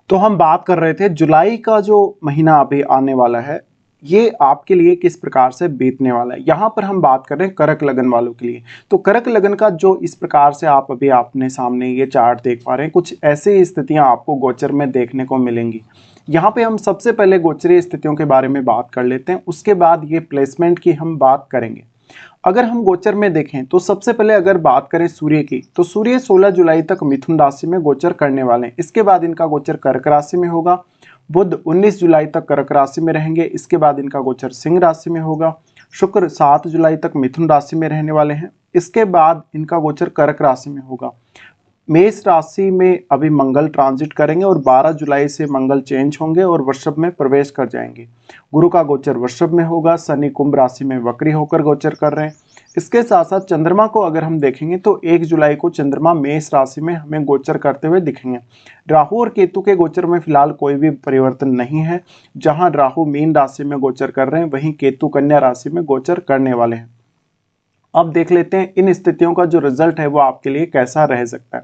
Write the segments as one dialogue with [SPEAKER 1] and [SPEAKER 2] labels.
[SPEAKER 1] तो हम बात कर रहे थे जुलाई का जो महीना अभी आने वाला है, ये आपके लिए किस प्रकार से बीतने वाला है। यहाँ पर हम बात कर रहे हैं कर्क लगन वालों के लिए। तो कर्क लगन का जो इस प्रकार से आप अभी अपने सामने ये चार्ट देख पा रहे हैं, कुछ ऐसी स्थितियां आपको गोचर में देखने को मिलेंगी। यहाँ पे हम सबसे पहले गोचरीय स्थितियों के बारे में बात कर लेते हैं, उसके बाद ये प्लेसमेंट की हम बात करेंगे। अगर हम गोचर में देखें तो सबसे पहले अगर बात करें सूर्य की, तो सूर्य 16 जुलाई तक मिथुन राशि में गोचर करने वाले हैं। इसके बाद इनका गोचर कर्क राशि में होगा। बुध 19 जुलाई तक कर्क राशि में रहेंगे। इसके बाद इनका गोचर सिंह राशि में होगा। शुक्र 7 जुलाई तक मिथुन राशि में रहने वाले हैं। इसके बाद इनका गोचर कर्क राशि में होगा। मेष राशि में अभी मंगल ट्रांजिट करेंगे और 12 जुलाई से मंगल चेंज होंगे और वृषभ में प्रवेश कर जाएंगे। गुरु का गोचर वृषभ में होगा। शनि कुंभ राशि में वक्री होकर गोचर कर रहे हैं। इसके साथ साथ चंद्रमा को अगर हम देखेंगे तो 1 जुलाई को चंद्रमा मेष राशि में हमें गोचर करते हुए दिखेंगे। राहु और केतु के गोचर में फिलहाल कोई भी परिवर्तन नहीं है। जहां राहु मीन राशि में गोचर कर रहे हैं, वहीं केतु कन्या राशि में गोचर करने वाले हैं। अब देख लेते हैं इन स्थितियों का जो रिजल्ट है वो आपके लिए कैसा रह सकता है।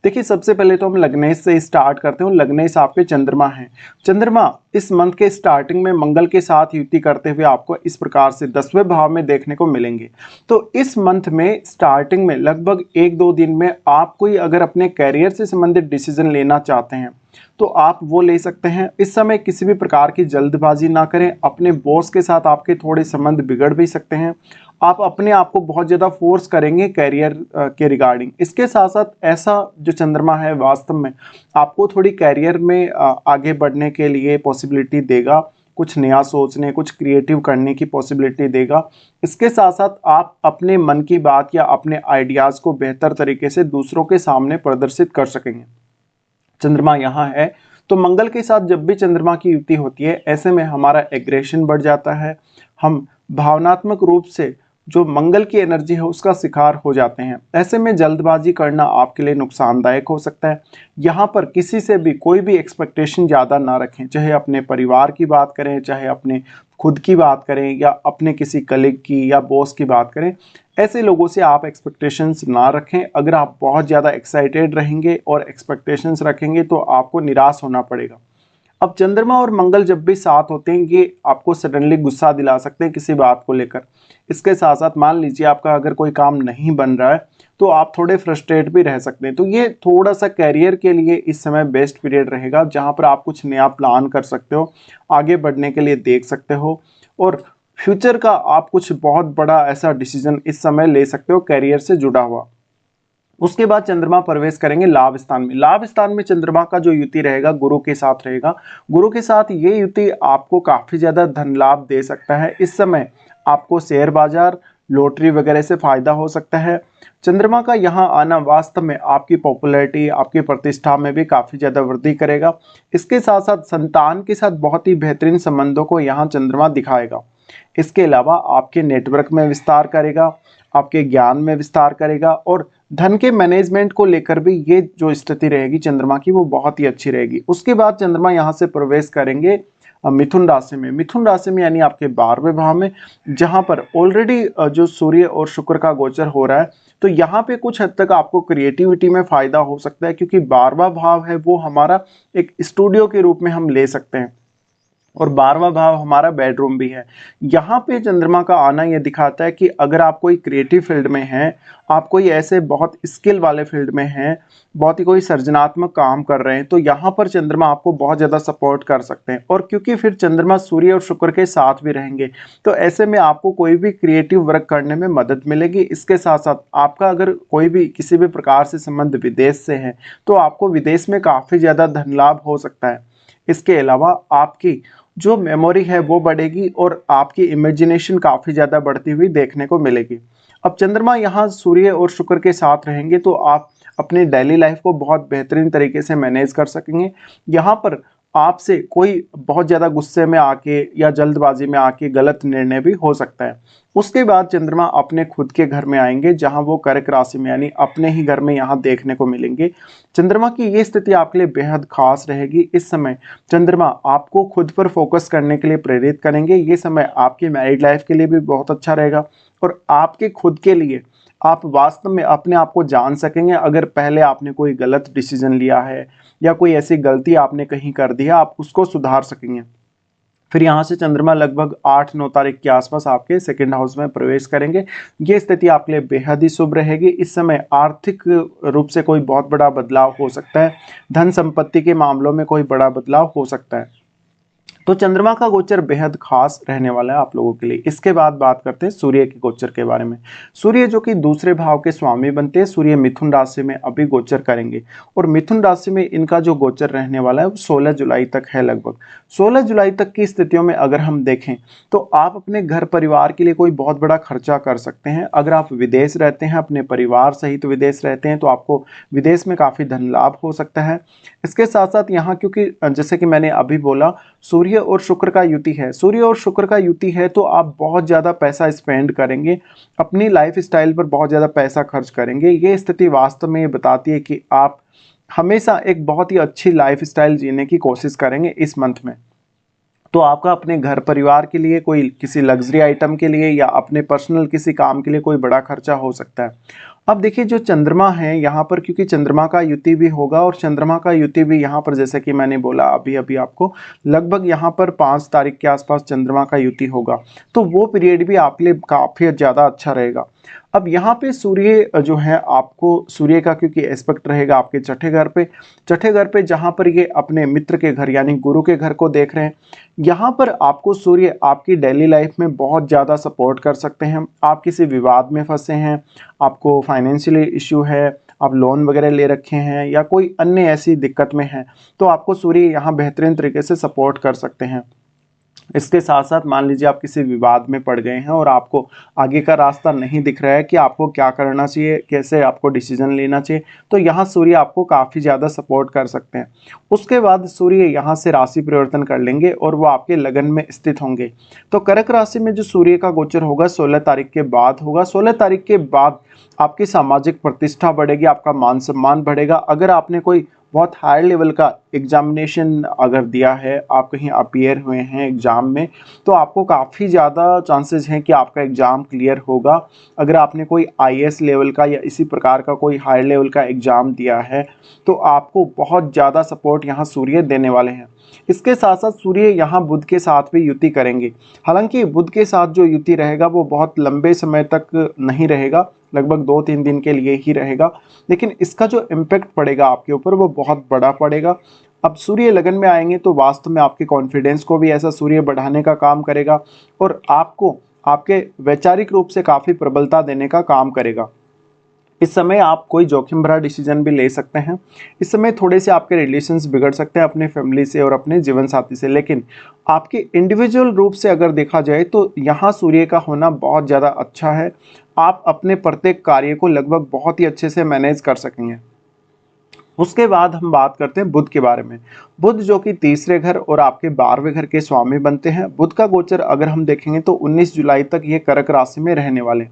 [SPEAKER 1] देखिए, सबसे पहले तो हम लग्नेश से स्टार्ट करते हैं। लग्नेश आपके चंद्रमा है। चंद्रमा इस मंथ के स्टार्टिंग में मंगल के साथ युति करते हुए आपको इस प्रकार से 10वें भाव में देखने को मिलेंगे। तो इस मंथ में स्टार्टिंग में लगभग 1-2 दिन में आप कोई अगर अपने कैरियर से संबंधित डिसीजन लेना चाहते हैं तो आप वो ले सकते हैं। इस समय किसी भी प्रकार की जल्दबाजी ना करें। अपने बॉस के साथ आपके थोड़े संबंध बिगड़ भी सकते हैं। आप अपने आप को बहुत ज़्यादा फोर्स करेंगे कैरियर के रिगार्डिंग। इसके साथ साथ ऐसा जो चंद्रमा है वास्तव में आपको थोड़ी कैरियर में आगे बढ़ने के लिए पॉसिबिलिटी देगा। कुछ नया सोचने, कुछ क्रिएटिव करने की पॉसिबिलिटी देगा। इसके साथ साथ आप अपने मन की बात या अपने आइडियाज़ को बेहतर तरीके से दूसरों के सामने प्रदर्शित कर सकेंगे। चंद्रमा यहाँ है तो मंगल के साथ जब भी चंद्रमा की युति होती है, ऐसे में हमारा एग्रेशन बढ़ जाता है। हम भावनात्मक रूप से जो मंगल की एनर्जी है उसका शिकार हो जाते हैं। ऐसे में जल्दबाजी करना आपके लिए नुकसानदायक हो सकता है। यहाँ पर किसी से भी कोई भी एक्सपेक्टेशन ज़्यादा ना रखें, चाहे अपने परिवार की बात करें, चाहे अपने खुद की बात करें या अपने किसी कलीग की या बॉस की बात करें। ऐसे लोगों से आप एक्सपेक्टेशंस ना रखें। अगर आप बहुत ज़्यादा एक्साइटेड रहेंगे और एक्सपेक्टेशंस रखेंगे तो आपको निराश होना पड़ेगा। अब चंद्रमा और मंगल जब भी साथ होते हैं, ये आपको सडनली गुस्सा दिला सकते हैं किसी बात को लेकर। इसके साथ साथ मान लीजिए आपका अगर कोई काम नहीं बन रहा है तो आप थोड़े फ्रस्ट्रेट भी रह सकते हैं। तो ये थोड़ा सा कैरियर के लिए इस समय बेस्ट पीरियड रहेगा, जहां पर आप कुछ नया प्लान कर सकते हो, आगे बढ़ने के लिए देख सकते हो और फ्यूचर का आप कुछ बहुत बड़ा ऐसा डिसीजन इस समय ले सकते हो कैरियर से जुड़ा हुआ। उसके बाद चंद्रमा प्रवेश करेंगे लाभ स्थान में। लाभ स्थान में चंद्रमा का जो युति रहेगा गुरु के साथ रहेगा। गुरु के साथ ये युति आपको काफी ज्यादा धन लाभ दे सकता है। इस समय आपको शेयर बाजार, लॉटरी वगैरह से फायदा हो सकता है। चंद्रमा का यहाँ आना वास्तव में आपकी पॉपुलैरिटी, आपकी प्रतिष्ठा में भी काफी ज्यादा वृद्धि करेगा। इसके साथ साथ संतान के साथ बहुत ही बेहतरीन संबंधों को यहाँ चंद्रमा दिखाएगा। इसके अलावा आपके नेटवर्क में विस्तार करेगा, आपके ज्ञान में विस्तार करेगा और धन के मैनेजमेंट को लेकर भी ये जो स्थिति रहेगी चंद्रमा की वो बहुत ही अच्छी रहेगी। उसके बाद चंद्रमा यहाँ से प्रवेश करेंगे मिथुन राशि में। मिथुन राशि में यानी आपके 12वें भाव में, जहां पर ऑलरेडी जो सूर्य और शुक्र का गोचर हो रहा है। तो यहाँ पे कुछ हद तक आपको क्रिएटिविटी में फायदा हो सकता है, क्योंकि 12वां भाव है वो हमारा एक स्टूडियो के रूप में हम ले सकते हैं और 12वां भाव हमारा बेडरूम भी है। यहाँ पे चंद्रमा का आना यह दिखाता है कि अगर आप कोई क्रिएटिव फील्ड में हैं, आप कोई ऐसे बहुत स्किल वाले फील्ड में हैं, बहुत ही कोई सृजनात्मक काम कर रहे हैं, तो यहाँ पर चंद्रमा आपको बहुत ज़्यादा सपोर्ट कर सकते हैं। और क्योंकि फिर चंद्रमा सूर्य और शुक्र के साथ भी रहेंगे, तो ऐसे में आपको कोई भी क्रिएटिव वर्क करने में मदद मिलेगी। इसके साथ साथ आपका अगर कोई भी किसी भी प्रकार से संबंध विदेश से है तो आपको विदेश में काफ़ी ज़्यादा धन लाभ हो सकता है। इसके अलावा आपकी जो मेमोरी है वो बढ़ेगी और आपकी इमेजिनेशन काफ़ी ज़्यादा बढ़ती हुई देखने को मिलेगी। अब चंद्रमा यहाँ सूर्य और शुक्र के साथ रहेंगे तो आप अपनी डेली लाइफ को बहुत बेहतरीन तरीके से मैनेज कर सकेंगे। यहाँ पर आपसे कोई बहुत ज़्यादा गुस्से में आके या जल्दबाजी में आके गलत निर्णय भी हो सकता है। उसके बाद चंद्रमा अपने खुद के घर में आएंगे, जहां वो कर्क राशि में यानी अपने ही घर में यहाँ देखने को मिलेंगे। चंद्रमा की ये स्थिति आपके लिए बेहद खास रहेगी। इस समय चंद्रमा आपको खुद पर फोकस करने के लिए प्रेरित करेंगे। ये समय आपकी मैरिड लाइफ के लिए भी बहुत अच्छा रहेगा और आपके खुद के लिए आप वास्तव में अपने आप को जान सकेंगे। अगर पहले आपने कोई गलत डिसीजन लिया है या कोई ऐसी गलती आपने कहीं कर दी है, आप उसको सुधार सकेंगे। फिर यहाँ से चंद्रमा लगभग 8-9 तारीख के आसपास आपके सेकंड हाउस में प्रवेश करेंगे। ये स्थिति आपके लिए बेहद ही शुभ रहेगी। इस समय आर्थिक रूप से कोई बहुत बड़ा बदलाव हो सकता है, धन संपत्ति के मामलों में कोई बड़ा बदलाव हो सकता है। तो चंद्रमा का गोचर बेहद खास रहने वाला है आप लोगों के लिए। इसके बाद बात करते हैं सूर्य के गोचर के बारे में। सूर्य जो कि दूसरे भाव के स्वामी बनते हैं, सूर्य मिथुन राशि में अभी गोचर करेंगे और मिथुन राशि में इनका जो गोचर रहने वाला है वो 16 जुलाई तक है। लगभग 16 जुलाई तक की स्थितियों में अगर हम देखें तो आप अपने घर परिवार के लिए कोई बहुत बड़ा खर्चा कर सकते हैं। अगर आप विदेश रहते हैं, अपने परिवार सहित विदेश रहते हैं, तो आपको विदेश में काफी धन लाभ हो सकता है। इसके साथ साथ यहाँ क्योंकि जैसे कि मैंने अभी बोला, सूर्य और शुक्र का युति है, सूर्य और शुक्र का युति है, तो आप बहुत ज्यादा पैसा स्पेंड करेंगे, अपनी लाइफ स्टाइल पर बहुत ज्यादा पैसा खर्च करेंगे। ये स्थिति वास्तव में ये बताती है कि आप हमेशा एक बहुत ही अच्छी लाइफ स्टाइल जीने की कोशिश करेंगे इस मंथ में। तो आपका अपने घर परिवार के लिए कोई किसी लग्जरी आइटम के लिए या अपने पर्सनल किसी काम के लिए कोई बड़ा खर्चा हो सकता है। अब देखिए जो चंद्रमा है यहाँ पर, क्योंकि चंद्रमा का युति भी होगा और चंद्रमा का युति भी यहाँ पर जैसे कि मैंने बोला अभी अभी आपको, लगभग यहाँ पर 5 तारीख के आसपास चंद्रमा का युति होगा, तो वो पीरियड भी आपके लिए काफ़ी ज़्यादा अच्छा रहेगा। अब यहाँ पे सूर्य जो है, आपको सूर्य का क्योंकि एस्पेक्ट रहेगा आपके छठे घर पे जहाँ पर ये अपने मित्र के घर यानी गुरु के घर को देख रहे हैं, यहाँ पर आपको सूर्य आपकी डेली लाइफ में बहुत ज़्यादा सपोर्ट कर सकते हैं। आप किसी विवाद में फंसे हैं, आपको फाइनेंशियली इश्यू है, आप लोन वगैरह ले रखे हैं या कोई अन्य ऐसी दिक्कत में है, तो आपको सूर्य यहाँ बेहतरीन तरीके से सपोर्ट कर सकते हैं। इसके साथ साथ मान लीजिए आप किसी विवाद में पड़ गए हैं और आपको आगे का रास्ता नहीं दिख रहा है कि आपको क्या करना चाहिए, कैसे आपको डिसीजन लेना चाहिए, तो यहाँ सूर्य आपको काफ़ी ज़्यादा सपोर्ट कर सकते हैं। उसके बाद सूर्य यहाँ से राशि परिवर्तन कर लेंगे और वो आपके लगन में स्थित होंगे। तो कर्क राशि में जो सूर्य का गोचर होगा 16 तारीख के बाद होगा। 16 तारीख के बाद आपकी सामाजिक प्रतिष्ठा बढ़ेगी, आपका मान सम्मान बढ़ेगा। अगर आपने कोई बहुत हाई लेवल का एग्जामिनेशन अगर दिया है, आप कहीं अपीयर हुए हैं एग्ज़ाम में, तो आपको काफ़ी ज़्यादा चांसेस हैं कि आपका एग्ज़ाम क्लियर होगा। अगर आपने कोई आईएएस लेवल का या इसी प्रकार का कोई हाई लेवल का एग्ज़ाम दिया है, तो आपको बहुत ज़्यादा सपोर्ट यहाँ सूर्य देने वाले हैं। इसके साथ साथ सूर्य यहाँ बुध के साथ भी युति करेंगे। हालांकि बुध के साथ जो युति रहेगा वो बहुत लंबे समय तक नहीं रहेगा, लगभग 2-3 दिन के लिए ही रहेगा, लेकिन इसका जो इम्पैक्ट पड़ेगा आपके ऊपर वो बहुत बड़ा पड़ेगा। अब सूर्य लगन में आएंगे तो वास्तव में आपके कॉन्फिडेंस को भी ऐसा सूर्य बढ़ाने का काम करेगा और आपको आपके वैचारिक रूप से काफ़ी प्रबलता देने का काम करेगा। इस समय आप कोई जोखिम भरा डिसीजन भी ले सकते हैं। इस समय थोड़े से आपके रिलेशंस बिगड़ सकते हैं अपने फैमिली से और अपने जीवन साथी से, लेकिन आपके इंडिविजुअल रूप से अगर देखा जाए तो यहाँ सूर्य का होना बहुत ज़्यादा अच्छा है। आप अपने प्रत्येक कार्य को लगभग बहुत ही अच्छे से मैनेज कर सकेंगे। उसके बाद हम बात करते हैं बुध के बारे में। बुध जो कि तीसरे घर और आपके 12वें घर के स्वामी बनते हैं। बुध का गोचर अगर हम देखेंगे तो 19 जुलाई तक ये कर्क राशि में रहने वाले।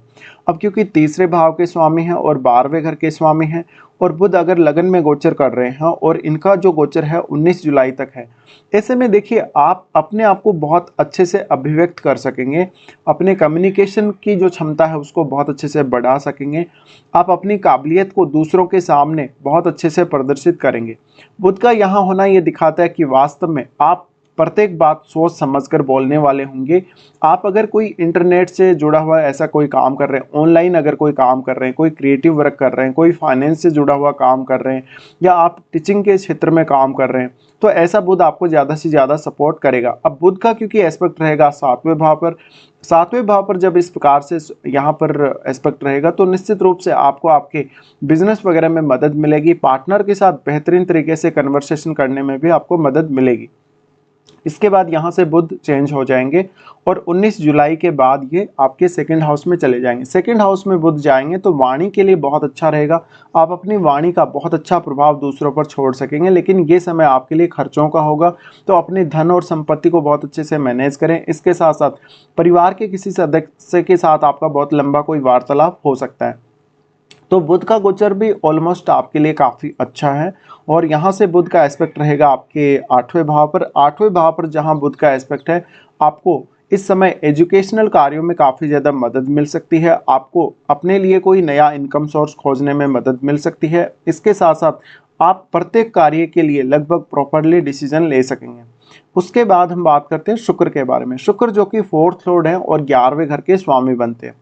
[SPEAKER 1] अब क्योंकि तीसरे भाव के स्वामी हैं और 12वें घर के स्वामी हैं और बुध अगर लगन में गोचर कर रहे हैं और इनका जो गोचर है 19 जुलाई तक है, ऐसे में देखिए आप अपने आप को बहुत अच्छे से अभिव्यक्त कर सकेंगे, अपने कम्युनिकेशन की जो क्षमता है उसको बहुत अच्छे से बढ़ा सकेंगे, आप अपनी काबिलियत को दूसरों के सामने बहुत अच्छे से प्रदर्शित करेंगे। बुध का यहाँ होना ये दिखाता है कि वास्तव में आप प्रत्येक बात सोच समझकर बोलने वाले होंगे। आप अगर कोई इंटरनेट से जुड़ा हुआ ऐसा कोई काम कर रहे हैं, ऑनलाइन अगर कोई काम कर रहे हैं, कोई क्रिएटिव वर्क कर रहे हैं, कोई फाइनेंस से जुड़ा हुआ काम कर रहे हैं या आप टीचिंग के क्षेत्र में काम कर रहे हैं, तो ऐसा बुध आपको ज़्यादा से ज़्यादा सपोर्ट करेगा। अब बुध का क्योंकि एस्पेक्ट रहेगा 7वें भाव पर, 7वें भाव पर जब इस प्रकार से यहाँ पर एस्पेक्ट रहेगा तो निश्चित रूप से आपको आपके बिजनेस वगैरह में मदद मिलेगी। पार्टनर के साथ बेहतरीन तरीके से कन्वर्सेशन करने में भी आपको मदद मिलेगी। इसके बाद यहाँ से बुध चेंज हो जाएंगे और 19 जुलाई के बाद ये आपके सेकंड हाउस में चले जाएंगे। सेकंड हाउस में बुध जाएंगे तो वाणी के लिए बहुत अच्छा रहेगा। आप अपनी वाणी का बहुत अच्छा प्रभाव दूसरों पर छोड़ सकेंगे, लेकिन ये समय आपके लिए खर्चों का होगा, तो अपने धन और संपत्ति को बहुत अच्छे से मैनेज करें। इसके साथ साथ परिवार के किसी सदस्य के साथ आपका बहुत लंबा कोई वार्तालाप हो सकता है। तो बुध का गोचर भी ऑलमोस्ट आपके लिए काफ़ी अच्छा है और यहाँ से बुध का एस्पेक्ट रहेगा आपके 8वें भाव पर। 8वें भाव पर जहाँ बुध का एस्पेक्ट है, आपको इस समय एजुकेशनल कार्यों में काफ़ी ज़्यादा मदद मिल सकती है, आपको अपने लिए कोई नया इनकम सोर्स खोजने में मदद मिल सकती है। इसके साथ साथ आप प्रत्येक कार्य के लिए लगभग प्रॉपरली डिसीजन ले सकेंगे। उसके बाद हम बात करते हैं शुक्र के बारे में। शुक्र जो कि 4th लॉर्ड है और 11वें घर के स्वामी बनते हैं।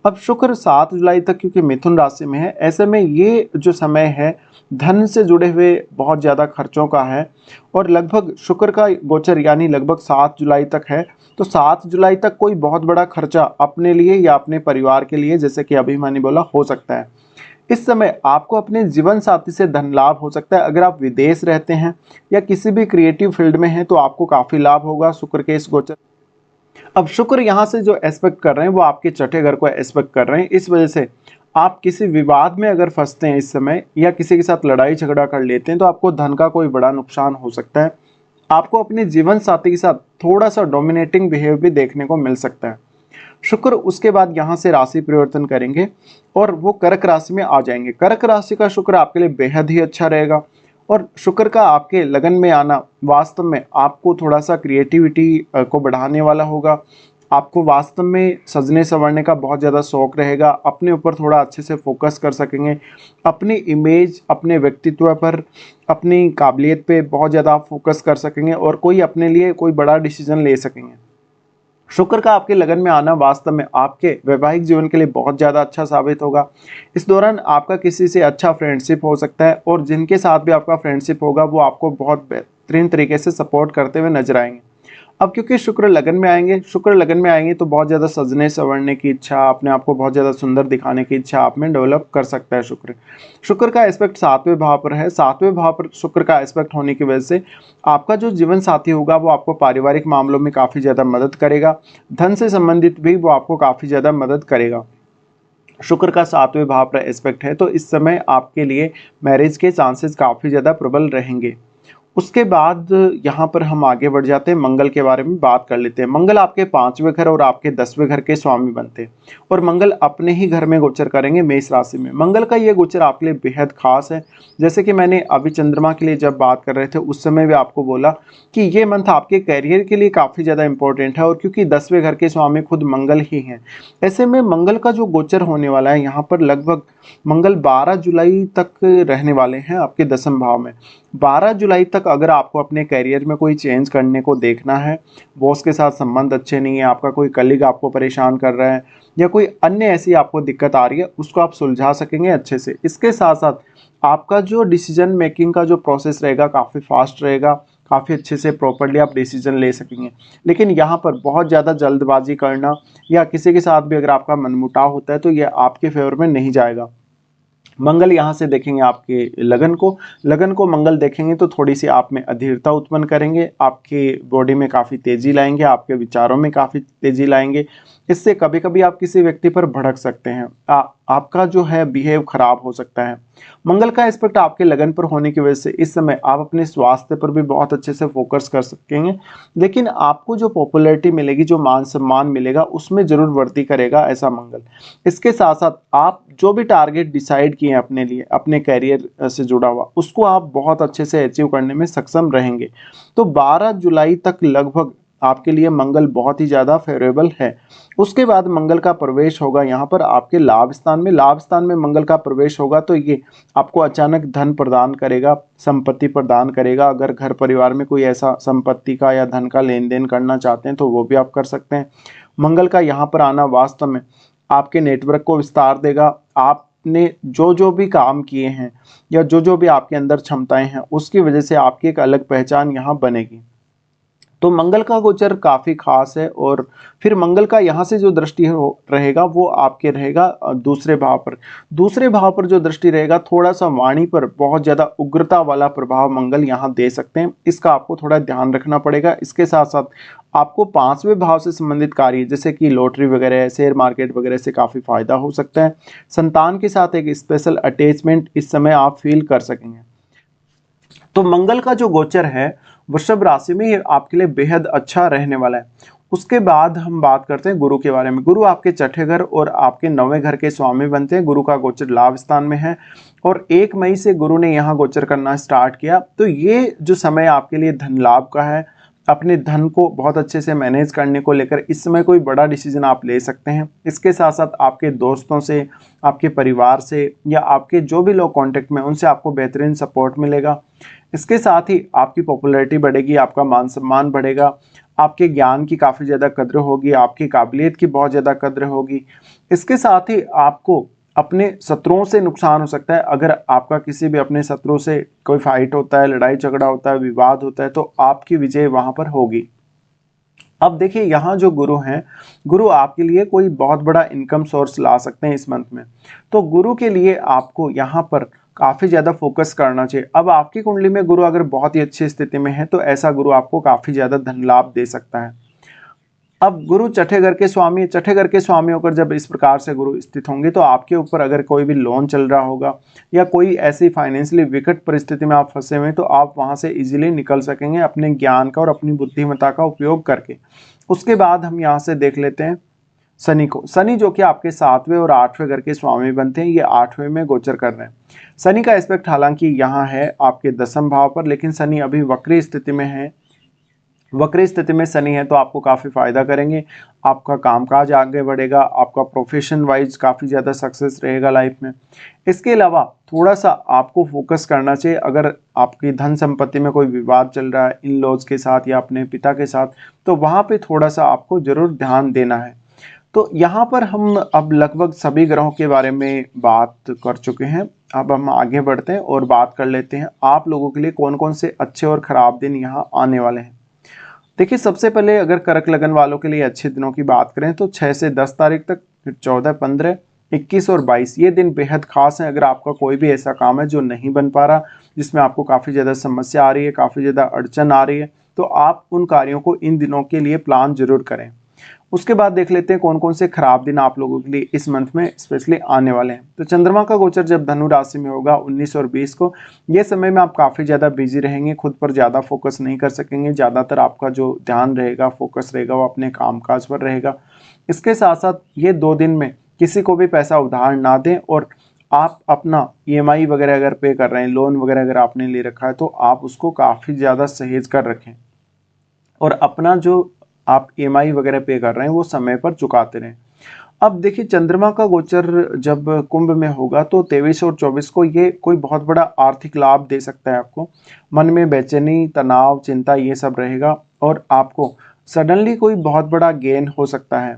[SPEAKER 1] अब शुक्र 7 जुलाई तक क्योंकि मिथुन राशि में है, ऐसे में ये जो समय है धन से जुड़े हुए बहुत ज़्यादा खर्चों का है और लगभग शुक्र का गोचर यानी लगभग 7 जुलाई तक है। तो 7 जुलाई तक कोई बहुत बड़ा खर्चा अपने लिए या अपने परिवार के लिए, जैसे कि अभी मैंने बोला, हो सकता है। इस समय आपको अपने जीवन साथी से धन लाभ हो सकता है। अगर आप विदेश रहते हैं या किसी भी क्रिएटिव फील्ड में हैं तो आपको काफ़ी लाभ होगा शुक्र के इस गोचर। अब शुक्र यहाँ से जो एस्पेक्ट कर रहे हैं वो आपके छठे घर को एस्पेक्ट कर रहे हैं। इस वजह से आप किसी विवाद में अगर फंसते हैं इस समय या किसी के साथ लड़ाई झगड़ा कर लेते हैं तो आपको धन का कोई बड़ा नुकसान हो सकता है। आपको अपने जीवन साथी के साथ थोड़ा सा डोमिनेटिंग बिहेव भी देखने को मिल सकता है। शुक्र उसके बाद यहाँ से राशि परिवर्तन करेंगे और वो कर्क राशि में आ जाएंगे। कर्क राशि का शुक्र आपके लिए बेहद ही अच्छा रहेगा और शुक्र का आपके लगन में आना वास्तव में आपको थोड़ा सा क्रिएटिविटी को बढ़ाने वाला होगा। आपको वास्तव में सजने संवरने का बहुत ज़्यादा शौक रहेगा, अपने ऊपर थोड़ा अच्छे से फोकस कर सकेंगे, अपनी इमेज, अपने व्यक्तित्व पर, अपनी काबिलियत पे बहुत ज़्यादा फोकस कर सकेंगे और कोई अपने लिए कोई बड़ा डिसीजन ले सकेंगे। शुक्र का आपके लगन में आना वास्तव में आपके वैवाहिक जीवन के लिए बहुत ज़्यादा अच्छा साबित होगा। इस दौरान आपका किसी से अच्छा फ्रेंडशिप हो सकता है और जिनके साथ भी आपका फ्रेंडशिप होगा वो आपको बहुत बेहतरीन तरीके से सपोर्ट करते हुए नजर आएंगे। अब क्योंकि शुक्र लगन में आएंगे, शुक्र लगन में आएंगे तो बहुत ज़्यादा सजने संवरने की इच्छा, अपने आप को बहुत ज़्यादा सुंदर दिखाने की इच्छा आप में डेवलप कर सकता है शुक्र। शुक्र का एस्पेक्ट 7वें भाव पर है। 7वें भाव पर शुक्र का एस्पेक्ट होने की वजह से आपका जो जीवन साथी होगा वो आपको पारिवारिक मामलों में काफ़ी ज़्यादा मदद करेगा, धन से संबंधित भी वो आपको काफ़ी ज़्यादा मदद करेगा। शुक्र का 7वें भाव पर एस्पेक्ट है तो इस समय आपके लिए मैरिज के चांसेस काफ़ी ज़्यादा प्रबल रहेंगे। उसके बाद यहाँ पर हम आगे बढ़ जाते हैं, मंगल के बारे में बात कर लेते हैं। मंगल आपके 5वें घर और आपके 10वें घर के स्वामी बनते हैं और मंगल अपने ही घर में गोचर करेंगे मेष राशि में। मंगल का ये गोचर आपके लिए बेहद खास है। जैसे कि मैंने अभी चंद्रमा के लिए जब बात कर रहे थे उस समय भी आपको बोला कि ये मंथ आपके कैरियर के लिए काफ़ी ज़्यादा इंपॉर्टेंट है और क्योंकि 10वें घर के स्वामी खुद मंगल ही हैं, ऐसे में मंगल का जो गोचर होने वाला है यहाँ पर लगभग मंगल 12 जुलाई तक रहने वाले हैं आपके 10वें भाव में। 12 जुलाई तक अगर आपको अपने करियर में कोई चेंज करने को देखना है, बॉस के साथ संबंध अच्छे नहीं है, आपका कोई कलीग आपको परेशान कर रहा है या कोई अन्य ऐसी आपको दिक्कत आ रही है, उसको आप सुलझा सकेंगे अच्छे से। इसके साथ साथ आपका जो डिसीजन मेकिंग का जो प्रोसेस रहेगा काफ़ी फास्ट रहेगा, काफ़ी अच्छे से प्रॉपरली आप डिसीजन ले सकेंगे। लेकिन यहाँ पर बहुत ज़्यादा जल्दबाजी करना या किसी के साथ भी अगर आपका मनमुटाव होता है तो ये आपके फेवर में नहीं जाएगा। मंगल यहाँ से देखेंगे आपके लगन को मंगल देखेंगे तो थोड़ी सी आप में अधीरता उत्पन्न करेंगे, आपके बॉडी में काफ़ी तेजी लाएंगे, आपके विचारों में काफ़ी तेजी लाएंगे। इससे कभी कभी आप किसी व्यक्ति पर भड़क सकते हैं, आपका जो है बिहेव खराब हो सकता है। मंगल का एस्पेक्ट आपके लगन पर होने की वजह से इस समय आप अपने स्वास्थ्य पर भी बहुत अच्छे से फोकस कर सकेंगे, लेकिन आपको जो पॉपुलैरिटी मिलेगी, जो मान सम्मान मिलेगा उसमें जरूर वृद्धि करेगा ऐसा मंगल। इसके साथ साथ आप जो भी टारगेट डिसाइड किए हैं अपने लिए, अपने कैरियर से जुड़ा हुआ, उसको आप बहुत अच्छे से अचीव करने में सक्षम रहेंगे। तो 12 जुलाई तक लगभग आपके लिए मंगल बहुत ही ज़्यादा फेवरेबल है। उसके बाद मंगल का प्रवेश होगा यहाँ पर आपके लाभ स्थान में। लाभ स्थान में मंगल का प्रवेश होगा तो ये आपको अचानक धन प्रदान करेगा, संपत्ति प्रदान करेगा। अगर घर परिवार में कोई ऐसा संपत्ति का या धन का लेन देन करना चाहते हैं तो वो भी आप कर सकते हैं। मंगल का यहाँ पर आना वास्तव में आपके नेटवर्क को विस्तार देगा। आपने जो जो भी काम किए हैं या जो जो भी आपके अंदर क्षमताएं हैं उसकी वजह से आपकी एक अलग पहचान यहाँ बनेगी। तो मंगल का गोचर काफ़ी खास है और फिर मंगल का यहाँ से जो दृष्टि रहेगा वो आपके रहेगा दूसरे भाव पर। दूसरे भाव पर जो दृष्टि रहेगा थोड़ा सा वाणी पर बहुत ज़्यादा उग्रता वाला प्रभाव मंगल यहाँ दे सकते हैं, इसका आपको थोड़ा ध्यान रखना पड़ेगा। इसके साथ साथ आपको 5वें भाव से संबंधित कार्य जैसे कि लॉटरी वगैरह, शेयर मार्केट वगैरह से काफ़ी फायदा हो सकता है। संतान के साथ एक स्पेशल अटैचमेंट इस समय आप फील कर सकेंगे। तो मंगल का जो गोचर है वृषभ राशि में ये आपके लिए बेहद अच्छा रहने वाला है। उसके बाद हम बात करते हैं गुरु के बारे में। गुरु आपके छठे घर और आपके 9वें घर के स्वामी बनते हैं। गुरु का गोचर लाभ स्थान में है और 1 मई से गुरु ने यहाँ गोचर करना स्टार्ट किया। तो ये जो समय आपके लिए धन लाभ का है, अपने धन को बहुत अच्छे से मैनेज करने को लेकर इस समय कोई बड़ा डिसीजन आप ले सकते हैं। इसके साथ साथ आपके दोस्तों से, आपके परिवार से या आपके जो भी लोग कांटेक्ट में उनसे आपको बेहतरीन सपोर्ट मिलेगा। इसके साथ ही आपकी पॉपुलैरिटी बढ़ेगी, आपका मान सम्मान बढ़ेगा, आपके ज्ञान की काफ़ी ज़्यादा कद्र होगी, आपकी काबिलियत की बहुत ज़्यादा कद्र होगी। इसके साथ ही आपको अपने शत्रुओं से नुकसान हो सकता है। अगर आपका किसी भी अपने शत्रु से कोई फाइट होता है, लड़ाई झगड़ा होता है, विवाद होता है, तो आपकी विजय वहां पर होगी। अब देखिए यहाँ जो गुरु हैं, गुरु आपके लिए कोई बहुत बड़ा इनकम सोर्स ला सकते हैं इस मंथ में। तो गुरु के लिए आपको यहाँ पर काफी ज्यादा फोकस करना चाहिए। अब आपकी कुंडली में गुरु अगर बहुत ही अच्छी स्थिति में है तो ऐसा गुरु आपको काफी ज्यादा धन लाभ दे सकता है। अब गुरु छठे घर के स्वामी, छठे घर के स्वामी होकर जब इस प्रकार से गुरु स्थित होंगे तो आपके ऊपर अगर कोई भी लोन चल रहा होगा या कोई ऐसी फाइनेंशियली विकट परिस्थिति में आप फंसे हुए हैं तो आप वहां से इजीली निकल सकेंगे अपने ज्ञान का और अपनी बुद्धिमत्ता का उपयोग करके। उसके बाद हम यहाँ से देख लेते हैं शनि को। शनि जो कि आपके 7वें और 8वें घर के स्वामी बनते हैं, ये 8वें में गोचर कर रहे हैं। शनि का एस्पेक्ट हालांकि यहाँ है आपके 10वें भाव पर, लेकिन शनि अभी वक्री स्थिति में है। वक्री स्थिति में शनि है तो आपको काफ़ी फायदा करेंगे, आपका कामकाज आगे बढ़ेगा, आपका प्रोफेशन वाइज काफ़ी ज़्यादा सक्सेस रहेगा लाइफ में। इसके अलावा थोड़ा सा आपको फोकस करना चाहिए, अगर आपकी धन संपत्ति में कोई विवाद चल रहा है इन लॉज के साथ या अपने पिता के साथ, तो वहाँ पे थोड़ा सा आपको जरूर ध्यान देना है। तो यहाँ पर हम अब लगभग सभी ग्रहों के बारे में बात कर चुके हैं। अब हम आगे बढ़ते हैं और बात कर लेते हैं आप लोगों के लिए कौन कौन से अच्छे और खराब दिन यहाँ आने वाले हैं। देखिए सबसे पहले अगर कर्क लगन वालों के लिए अच्छे दिनों की बात करें तो 6 से 10 तारीख तक, फिर 14, 15, 21 और 22 ये दिन बेहद खास हैं। अगर आपका कोई भी ऐसा काम है जो नहीं बन पा रहा, जिसमें आपको काफ़ी ज़्यादा समस्या आ रही है, काफ़ी ज़्यादा अड़चन आ रही है, तो आप उन कार्यों को इन दिनों के लिए प्लान जरूर करें। उसके बाद देख लेते हैं कौन कौन से खराब दिन आप लोगों के लिए इस मंथ में स्पेशली आने वाले हैं। तो चंद्रमा का गोचर जब धनु राशि में होगा 19 और 20 को, ये समय में आप काफ़ी ज़्यादा बिजी रहेंगे, खुद पर ज़्यादा फोकस नहीं कर सकेंगे। ज़्यादातर आपका जो ध्यान रहेगा, फोकस रहेगा, वो अपने कामकाज पर रहेगा। इसके साथ साथ ये 2 दिन में किसी को भी पैसा उधार ना दें, और आप अपना EMI वगैरह अगर पे कर रहे हैं, लोन वगैरह अगर आपने ले रखा है, तो आप उसको काफ़ी ज़्यादा सहेज कर रखें और अपना जो आप EMI वगैरह पे कर रहे हैं वो समय पर चुकाते रहें। अब देखिए चंद्रमा का गोचर जब कुंभ में होगा तो 23 और 24 को ये कोई बहुत बड़ा आर्थिक लाभ दे सकता है आपको। मन में बेचैनी, तनाव, चिंता ये सब रहेगा और आपको सडनली कोई बहुत बड़ा गेन हो सकता है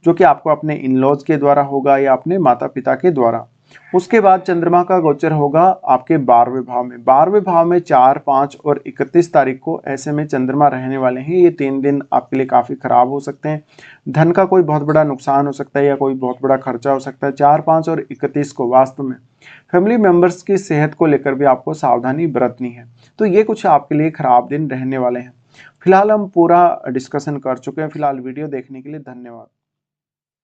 [SPEAKER 1] जो कि आपको अपने इन-लॉज के द्वारा होगा या अपने माता पिता के द्वारा। उसके बाद चंद्रमा का गोचर होगा आपके 12वें भाव में। 12वें भाव में 4, 5 और 31 तारीख को ऐसे में चंद्रमा रहने वाले हैं। ये 3 दिन आपके लिए काफ़ी खराब हो सकते हैं। धन का कोई बहुत बड़ा नुकसान हो सकता है या कोई बहुत बड़ा खर्चा हो सकता है। 4, 5 और 31 को वास्तव में फैमिली मेंबर्स की सेहत को लेकर भी आपको सावधानी बरतनी है। तो ये कुछ आपके लिए खराब दिन रहने वाले हैं। फिलहाल हम पूरा डिस्कशन कर चुके हैं। फिलहाल वीडियो देखने के लिए धन्यवाद।